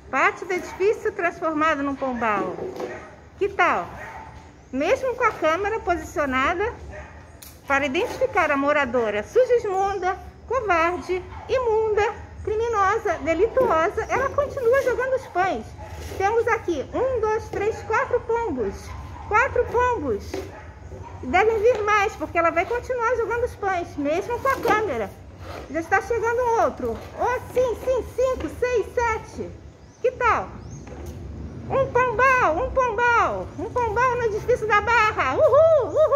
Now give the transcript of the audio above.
Pátio do edifício transformado num pombal. Que tal? Mesmo com a câmera posicionada para identificar a moradora suja-imunda, covarde, imunda, criminosa, delituosa, ela continua jogando os pães. Temos aqui 1, 2, 3, 4 pombos. 4 pombos. Devem vir mais, porque ela vai continuar jogando os pães, mesmo com a câmera. Já está chegando outro. Oh, sim, 5, 6, 7. Que tal? Um pombal no edifício da Barra. Uhul, uhul.